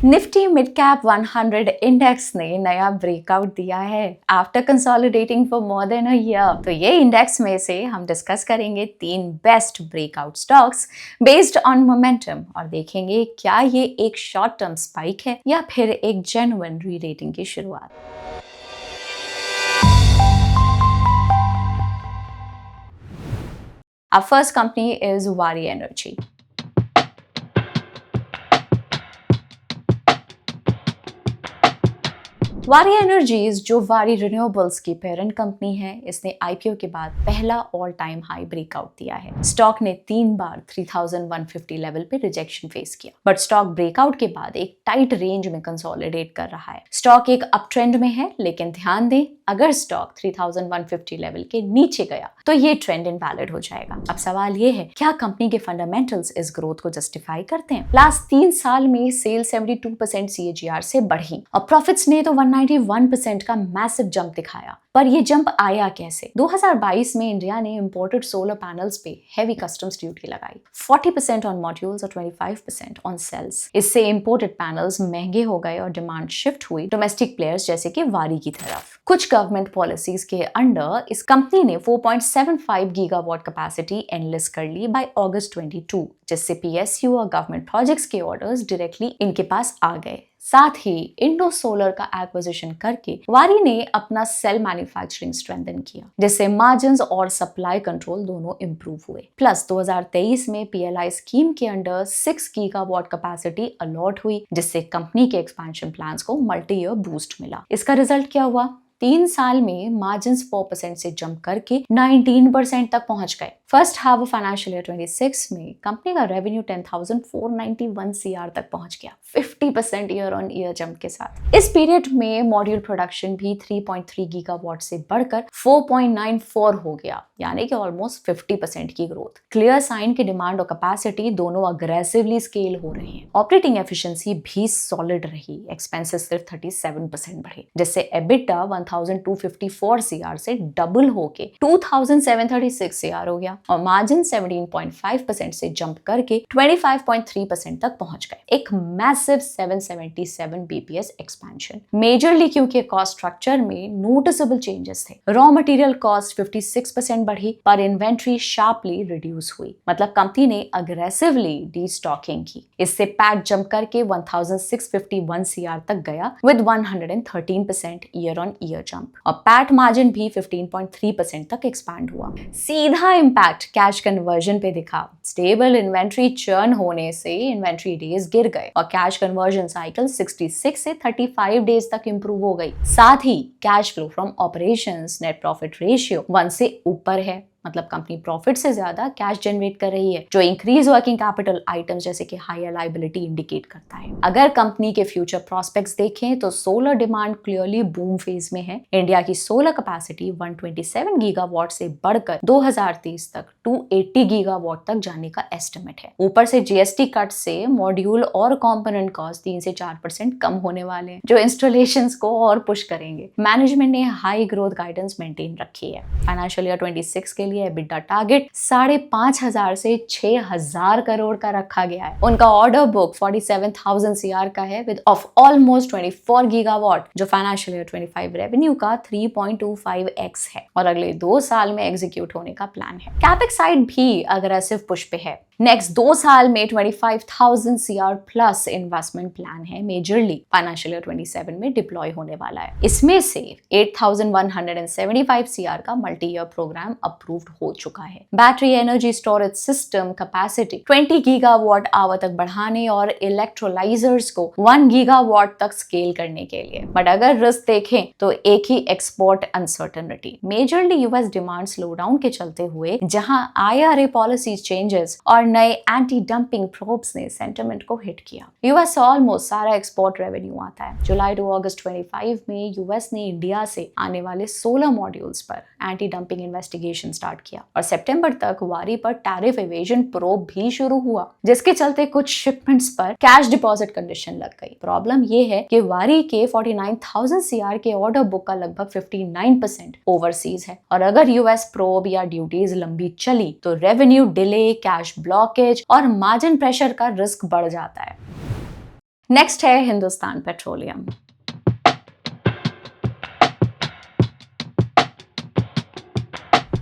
Nifty mid cap 100 index ने नया breakout दिया है after consolidating for more than a year. तो ये इंडेक्स में से हम डिस्कस करेंगे 3 best breakout stocks based on momentum और देखेंगे क्या ये एक शॉर्ट टर्म स्पाइक है या फिर एक जेन्युइन री-रेटिंग की शुरुआत। Our first company is Waaree Energy. वारी एनर्जीज जो वारी रिन्यूएबल्स की पेरेंट कंपनी है, इसने आईपीओ के बाद पहला ऑल टाइम हाई ब्रेकआउट दिया है। स्टॉक ने 3 बार 3150 लेवल पे रिजेक्शन फेस किया, बट स्टॉक ब्रेकआउट के बाद एक टाइट रेंज में कंसोलिडेट कर रहा है। स्टॉक एक अप ट्रेंड में है, लेकिन ध्यान दें अगर स्टॉक 3150 लेवल के नीचे गया तो ये ट्रेंड इनवैलिड हो जाएगा। अब सवाल ये है, क्या कंपनी के फंडामेंटल्स इस ग्रोथ को जस्टिफाई करते हैं? लास्ट 3 साल में सेल 72% CAGR से बढ़ी और प्रॉफिट्स ने तो 191% का मैसिव जंप दिखाया। पर ये जंप आया कैसे? 2022 में इंडिया ने इंपोर्टेड सोलर पैनल्स पे हेवी कस्टम्स ड्यूटी लगाई, 40% ऑन मॉड्यूल्स और 25% ऑन सेल्स। इससे इंपोर्टेड पैनल्स महंगे हो गए और डिमांड शिफ्ट हुई डोमेस्टिक प्लेयर्स जैसे कि वारी की तरफ। कुछ गवर्नमेंट पॉलिसीज के अंडर इस कंपनी ने 4.75 गीगावाट कैपेसिटी एनलिस्ट कर ली बाय अगस्त 22, जिससे PSU और गवर्नमेंट प्रोजेक्ट्स के ऑर्डर्स डायरेक्टली इनके पास आ गए। साथ ही इंडो सोलर का एक्विजिशन करके वारी ने अपना सेल मैन्युफैक्चरिंग स्ट्रेंथन किया, जिससे मार्जिन्स और सप्लाई कंट्रोल दोनों इंप्रूव हुए। प्लस 2023 में PLI स्कीम के अंडर 6 गीगावाट कैपेसिटी अलॉट हुई, जिससे कंपनी के एक्सपेंशन प्लान्स को मल्टी ईयर बूस्ट मिला। इसका रिजल्ट क्या हुआ? 3 साल में मार्जिन्स 4% से जंप करके 19% तक पहुंच गए। First half of financial year 26 में कंपनी का रेवेन्यू 10,491 CR तक पहुंच गया, 50% ईयर ऑन ईयर जंप के साथ। इस पीरियड में मॉड्यूल प्रोडक्शन भी 3.3 गीगावाट से बढ़कर 4.94 हो गया, यानी कि ऑलमोस्ट 50% की ग्रोथ। क्लियर साइन की डिमांड और कैपेसिटी दोनों अग्रेसिवली स्केल हो रही हैं। ऑपरेटिंग एफिशिएंसी भी सॉलिड रही, एक्सपेंसेस सिर्फ 37% बढ़े, जिससे एबिटा 1,254 CR से डबल होके 2,736 CR हो गया और मार्जिन 17.5% से जंप करके 25.3% तक पहुंच गए। एक मैसिव 777 BPS एक्सपेंशन, मेजरली क्योंकि कॉस्ट स्ट्रक्चर में नोटिसेबल चेंजेस थे। रॉ मटेरियल कॉस्ट 56% बढ़ी पर इन्वेंट्री शार्पली रिड्यूस हुई, मतलब कंपनी ने अग्रेसिवली डीस्टॉकिंग की। इससे पैट जंप करके 1,651 CR तक गया with 113% year on year jump और पैट मार्जिन भी 15.3% तक एक्सपैंड हुआ। सीधा इंपैक्ट कैश कन्वर्जन पे दिखा। स्टेबल इन्वेंट्री चर्न होने से इन्वेंट्री डेज गिर गए और कैश कन्वर्जन साइकिल 66 से 35 डेज तक इंप्रूव हो गई। साथ ही cash flow from operations net profit ratio 1 से ऊपर है, मतलब कंपनी प्रॉफिट से ज्यादा कैश जनरेट कर रही है, जो इंक्रीज वर्किंग कैपिटल आइटम्स जैसे कि हायर लायबिलिटी इंडिकेट करता है। अगर कंपनी के फ्यूचर प्रोस्पेक्ट्स देखें तो solar demand clearly boom phase में है। इंडिया की सोलर कैपेसिटी 127 गीगावाट से बढ़कर 2030 तक 280 गीगावाट तक जाने का एस्टिमेट है। ऊपर से GST कट से मॉड्यूल और कंपोनेंट कॉस्ट 3 से 4% कम होने वाले हैं, जो इंस्टॉलेशंस को और पुश करेंगे। मैनेजमेंट ने हाई ग्रोथ गाइडेंस मेंटेन रखी है। फाइनेंशियल ईयर 26 के लिए EBITDA टारगेट 5,500 से 6,000 करोड़ का रखा गया है। उनका ऑर्डर बुक 47,000 CR का है विद ऑफ ऑलमोस्ट 24 गीगावाट, जो फाइनेंशियल ईयर 25 रेवेन्यू का 3.25x है और अगले 2 साल में एग्जीक्यूट होने का प्लान है। कैपेक्स साइड भी अग्रेसिव पुश पे है। नेक्स्ट 2 साल में 25,000 CR प्लस इन्वेस्टमेंट प्लान है, मेजरली फाइनेंशियल ईयर 27 में डिप्लॉय होने वाला है। इसमें से 8,175 CR का मल्टी ईयर प्रोग्राम अप्रूव्ड हो चुका है। Battery energy storage system capacity 20 gigawatt hour तक बढ़ाने और इलेक्ट्रोलाइजर्स को 1 गीगावाट तक स्केल करने के लिए। बट अगर रिस्क देखें तो एक ही export uncertainty, majorly US demand slowdown के चलते हुए, जहां IRA पॉलिसी चेंजेस और नए एंटी डंपिंग प्रोब्स ने सेंटिमेंट को हिट किया। US ऑलमोस्ट सारा एक्सपोर्ट रेवेन्यू आता है। जुलाई टू अगस्त 25 में US ने इंडिया से आने वाले 16 मॉड्यूल्स पर एंटी डंपिंग इन्वेस्टिगेशन स्टार्ट किया और सितंबर तक वारी पर टैरिफ एवेजन प्रोब भी शुरू हुआ, जिसके चलते कुछ शिपमेंट्स पर कैश डिपॉजिट कंडीशन लग गई। प्रॉब्लम यह है कि वारी के 49,000 CR के ऑर्डर बुक का लगभग 59% ओवरसीज है और अगर US प्रोब या ड्यूटीज लंबी चली तो रेवेन्यू डिले, कैश ब्लॉकेज और मार्जिन प्रेशर का रिस्क बढ़ जाता है। नेक्स्ट है हिंदुस्तान पेट्रोलियम।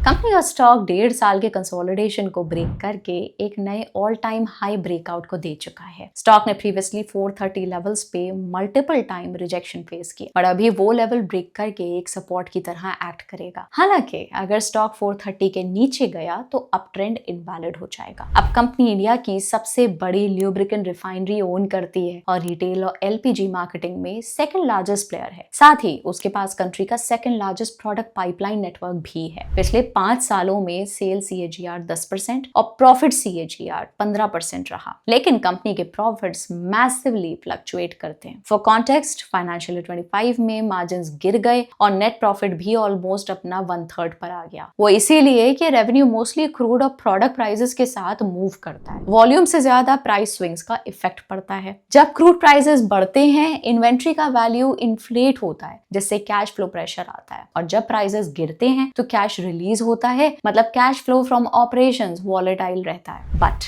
कंपनी का स्टॉक 1.5 साल के कंसोलिडेशन को ब्रेक करके एक नए ऑल टाइम हाई ब्रेकआउट को दे चुका है। स्टॉक ने प्रीवियसली 430 लेवल्स पे मल्टीपल टाइम रिजेक्शन फेस किया और अभी वो लेवल ब्रेक करके एक सपोर्ट की तरह एक्ट करेगा। हालांकि अगर स्टॉक 430 के नीचे गया तो अप ट्रेंड इनवैलिड हो जाएगा। अब कंपनी इंडिया की सबसे बड़ी ल्यूब्रिकेंट रिफाइनरी ओन करती है और रिटेल और एलपीजी मार्केटिंग में सेकंड लार्जेस्ट प्लेयर है। साथ ही उसके पास कंट्री का second largest product pipeline network भी है। पिछले 5 सालों में सेल CAGR 10% और प्रॉफिट CAGR 15% रहा, लेकिन कंपनी के प्रॉफिट्स मैसिवली फ्लक्चुएट करते हैं। फॉर कॉन्टेक्स्ट, फाइनेंशियल ईयर 25 में मार्जिन्स गिर गए और नेट प्रॉफिट भी ऑलमोस्ट अपना 1/3 पर आ गया। वो इसीलिए कि रेवेन्यू मोस्टली क्रूड और प्रोडक्ट प्राइसेस के साथ मूव करता है। वॉल्यूम से ज्यादा प्राइस स्विंग्स का इफेक्ट पड़ता है। जब क्रूड प्राइसेस बढ़ते हैं, इन्वेंट्री का वैल्यू इन्फ्लेट होता है, जिससे कैश फ्लो प्रेशर आता है, और जब प्राइसेस गिरते हैं तो कैश रिलीज होता है, मतलब cash flow from operations volatile रहता है। But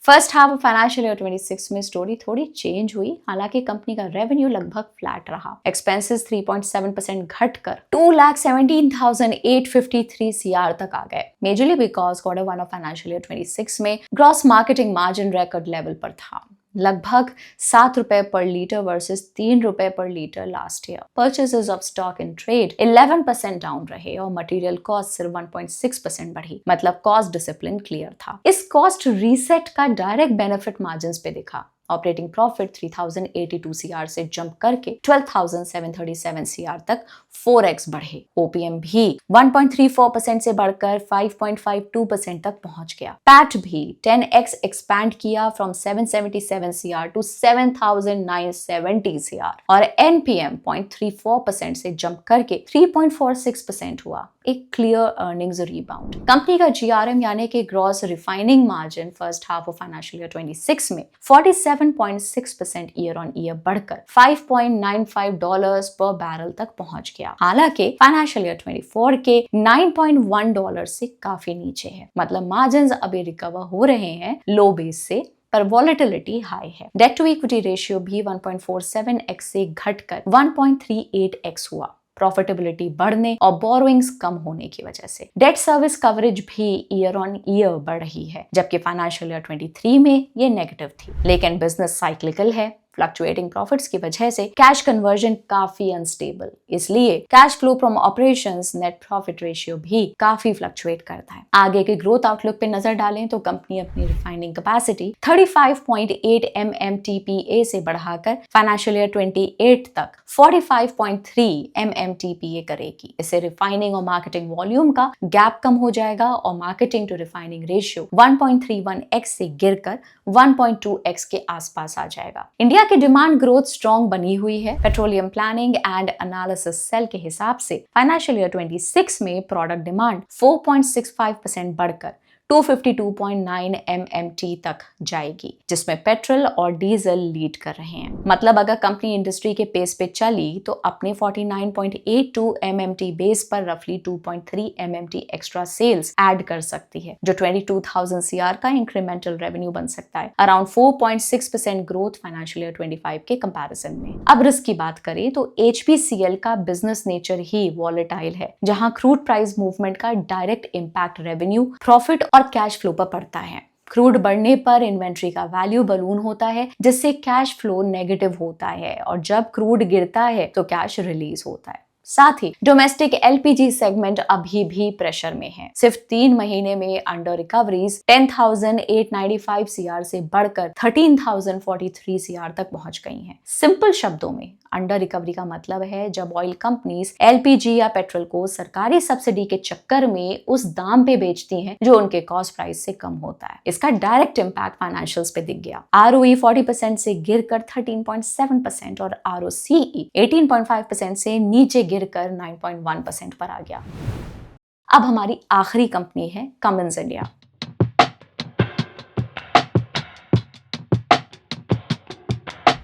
first half of financial year 26 में स्टोरी थोड़ी चेंज हुई। हालांकि कंपनी का रेवेन्यू लगभग फ्लैट रहा। एक्सपेंसेस 3.7% घटकर 2,17,853 CR तक आ गए, majorly because Q1 of financial year 26 में gross marketing margin record level पर था, लगभग 7 रुपए पर लीटर वर्सेस 3 रुपए पर litre last year. Purchases of stock in trade 11% down रहे और मटेरियल कॉस्ट सिर्फ 1.6% बढ़ी, मतलब कॉस्ट डिसिप्लिन क्लियर था। इस कॉस्ट रीसेट का डायरेक्ट बेनिफिट मार्जिन्स पे दिखा। ऑपरेटिंग प्रॉफिट 3,082 CR से जंप करके 12,737 CR तक 4x बढ़े। ओपीएम भी 1.34% से बढ़कर 5.52% तक पहुंच गया। पैट भी 10x एक्सपैंड किया फ्रॉम 777 CR टू 7,970 CR और एनपीएम 0.34% से जंप करके 3.46% हुआ। एक क्लियर अर्निंग्स रिबाउंड। कंपनी का जीआरएम यानी कि gross refining margin first half of financial year 26 में 47.6% ईयर ऑन ईयर बढ़कर $5.95 पर बैरल तक पहुंच गया। हालांकि फाइनेंशियल ईयर 24 के $9.1 से काफी नीचे है, मतलब मार्जिन्स अभी रिकवर हो रहे हैं लो बेस से, पर वॉलेटिलिटी हाई है। डेट टू इक्विटी रेशियो भी 1.47x से घटकर 1.38x हुआ, प्रॉफिटेबिलिटी बढ़ने और बोरोइंग्स कम होने की वजह से। डेट सर्विस कवरेज भी ईयर ऑन ईयर बढ़ रही है, जबकि फाइनेंशियल ईयर 23 में ये नेगेटिव थी। लेकिन बिजनेस साइक्लिकल है, फ्लक्चुएटिंग प्रॉफिट्स की वजह से कैश कन्वर्जन काफी अनस्टेबल, इसलिए cash flow from operations net profit ratio भी काफी फ्लक्चुएट करता है। आगे के ग्रोथ आउटलुक पे नजर डालें तो कंपनी अपनी रिफाइनिंग कैपेसिटी 35.8 MMTPA से बढ़ाकर फाइनेंशियल ईयर 28 तक 45.3 MMTPA करेगी। इससे रिफाइनिंग और मार्केटिंग वॉल्यूम का गैप कम हो जाएगा और marketing to refining ratio 1.31x से गिरकर 1.2x के आसपास आ जाएगा। इंडिया की डिमांड ग्रोथ स्ट्रॉन्ग बनी हुई है। Petroleum planning and analysis cell के हिसाब से फाइनेंशियल ईयर 26 में प्रोडक्ट डिमांड 4.65% बढ़कर 252.9 MMT तक जाएगी, जिसमें पेट्रोल और डीजल लीड कर रहे हैं। मतलब अगर कंपनी इंडस्ट्री के पेस पे चली तो अपने 49.82 MMT बेस पर रफली 2.3 MMT एक्स्ट्रा सेल्स ऐड कर सकती है, जो 22,000 CR का इंक्रीमेंटल रेवेन्यू बन सकता है, अराउंड 4.6% ग्रोथ फाइनेंशियल ईयर 25 के कंपैरिजन में। अब रिस्क की बात करें तो HPCL का बिजनेस नेचर ही वॉलेटाइल है, जहां क्रूड प्राइस मूवमेंट का डायरेक्ट इंपैक्ट रेवेन्यू, प्रॉफिट और कैश फ्लो पर पड़ता है। क्रूड बढ़ने पर इन्वेंट्री का वैल्यू बलून होता है, जिससे कैश फ्लो नेगेटिव होता है, और जब क्रूड गिरता है तो कैश रिलीज होता है। साथ ही डोमेस्टिक एलपीजी सेगमेंट अभी भी प्रेशर में है। सिर्फ 3 महीने में अंडर रिकवरीज 10,895 CR से बढ़कर 13,043 CR तक पहुंच गई हैं। सिंपल शब्दों में अंडर रिकवरी का मतलब है जब ऑयल कंपनीज एलपीजी या पेट्रोल को सरकारी सब्सिडी के चक्कर में उस दाम पे बेचती हैं जो उनके कॉस्ट प्राइस से कम होता है। इसका डायरेक्ट इंपैक्ट फाइनेंशियल्स पे दिख गया। आरओई 40% से गिरकर 13.7% और आरओसीई 18.5% से नीचे गिरकर 9.1% पर आ गया। अब हमारी आखिरी कंपनी है कमिंस इंडिया।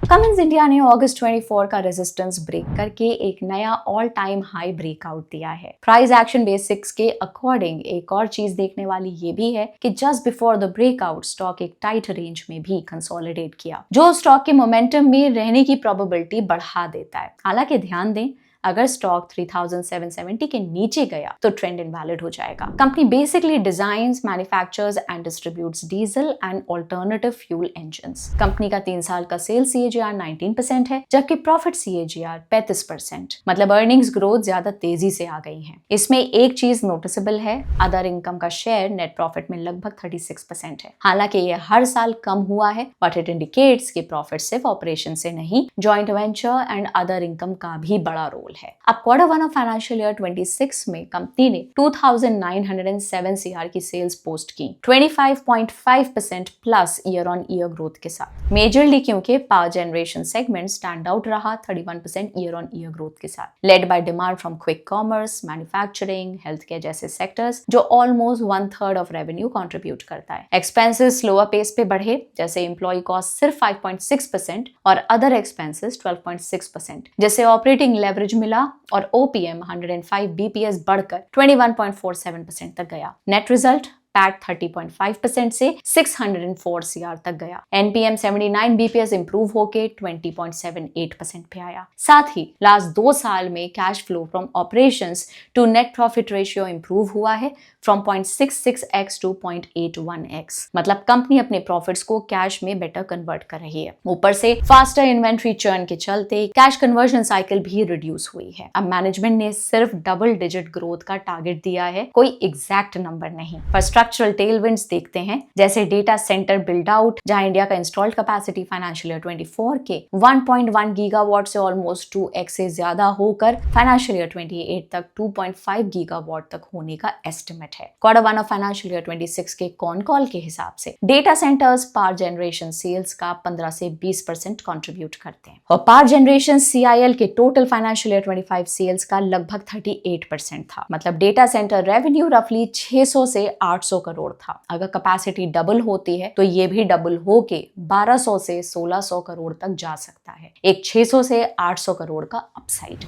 कमिंस इंडिया ने अगस्त 24 का रेजिस्टेंस ब्रेक करके एक नया ऑल टाइम हाई ब्रेकआउट दिया है। प्राइस एक्शन बेसिक्स के अकॉर्डिंग एक और चीज देखने वाली ये भी है कि just before the breakout stock एक टाइट रेंज में भी कंसोलिडेट किया, जो स्टॉक के मोमेंटम में रहने की प्रोबेबिलिटी बढ़ा देता है। हालांकि ध्यान दें, अगर स्टॉक 3770 के नीचे गया तो ट्रेंड इनवैलिड हो जाएगा। Company basically designs, manufactures and distributes diesel and alternative fuel engines. Company का 3 साल का सेल्स CAGR 19% है, जबकि प्रॉफिट CAGR 35%। मतलब अर्निंग्स ग्रोथ ज्यादा तेजी से आ गई है। इसमें एक चीज नोटिसेबल है, अदर इनकम का शेयर नेट प्रॉफिट में लगभग 36% है। हालांकि ये हर साल कम हुआ है, बट इट इंडिकेट्स कि प्रॉफिट सिर्फ ऑपरेशन से नहीं, joint venture and other income का भी बड़ा रोल है। अब क्वार्टर 1 ऑफ फाइनेंशियल ईयर 26 में कंपनी ने 2907 CR की सेल्स पोस्ट की, 25.5% plus year on year growth के साथ। मेजरली क्योंकि power generation segment stand out रहा 31% ईयर ऑन ईयर ग्रोथ के साथ, led by demand from quick commerce, manufacturing, health care जैसे सेक्टर्स, जो ऑलमोस्ट 1/3 ऑफ रेवेन्यू कंट्रीब्यूट करता है। एक्सपेंसेस स्लोअर पेस पे बढ़े, जैसे एम्प्लॉय कॉस्ट सिर्फ 5.6% और अदर एक्सपेंसेस 12.6%, जैसे ऑपरेटिंग लेवरेज मिला और OPM 105 BPS बढ़कर 21.47% तक गया। नेट रिजल्ट पैट 30.5% से 604 CR तक गया। NPM 79 BPS इंप्रूव होके 20.78% पे आया। साथ ही लास्ट 2 साल में cash flow from operations to net profit ratio improve हुआ है फ्रॉम 0.66x टू 0.81x। मतलब कंपनी अपने प्रॉफिट्स को कैश में बेटर कन्वर्ट कर रही है। ऊपर से फास्टर इन्वेंट्री चर्न के चलते कैश कन्वर्जन साइकिल भी रिड्यूस हुई है। अब मैनेजमेंट ने सिर्फ डबल डिजिट ग्रोथ का टारगेट दिया है, कोई एग्जैक्ट नंबर नहीं। पर स्ट्रक्चरल टेलविंड्स देखते हैं, जैसे डेटा सेंटर बिल्ड आउट, जहां इंडिया का इंस्टॉल्ड कैपेसिटी फाइनेंशियल ईयर 24 के 1.1 गीगावाट से ऑलमोस्ट 2x से ज्यादा होकर फाइनेंशियल ईयर 28 तक 2.5 गीगावाट तक होने का एस्टिमेट है। क्वार्टर 1 ऑफ फाइनेंशियल ईयर 26 के कॉन कॉल के हिसाब से data centres power generation sales का 15 से 20% कंट्रीब्यूट करते हैं, और पावर जनरेशन CIL के टोटल फाइनेंशियल ईयर 25 सेल्स का लगभग 38% था। मतलब डेटा सेंटर रेवेन्यू रफली 600 से 800 करोड़ था। अगर कैपेसिटी डबल होती है तो ये भी डबल होके 1200 से 1600 करोड़ तक जा सकता है। एक 600 से 800 करोड़ का अपसाइड।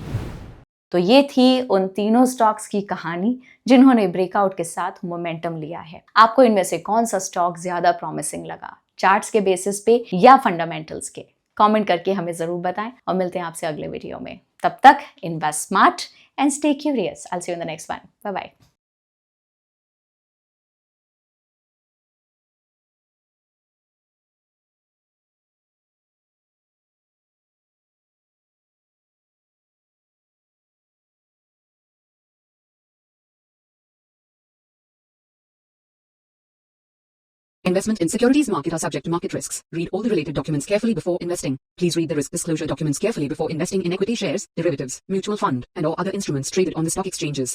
तो ये थी उन तीनों स्टॉक्स की कहानी जिन्होंने ब्रेकआउट के साथ मोमेंटम लिया है। आपको इनमें से कौन सा स्टॉक ज्यादा प्रॉमिसिंग लगा, चार्ट्स के बेसिस पे या फंडामेंटल्स के? कमेंट करके हमें जरूर बताएं और मिलते हैं आपसे अगले वीडियो में। तब तक invest smart and stay curious. I will see you in the next one. Bye bye. Investment in securities market are subject to market risks. Read all the related documents carefully before investing. Please read the risk disclosure documents carefully before investing in equity shares, derivatives, mutual fund, and or other instruments traded on the stock exchanges.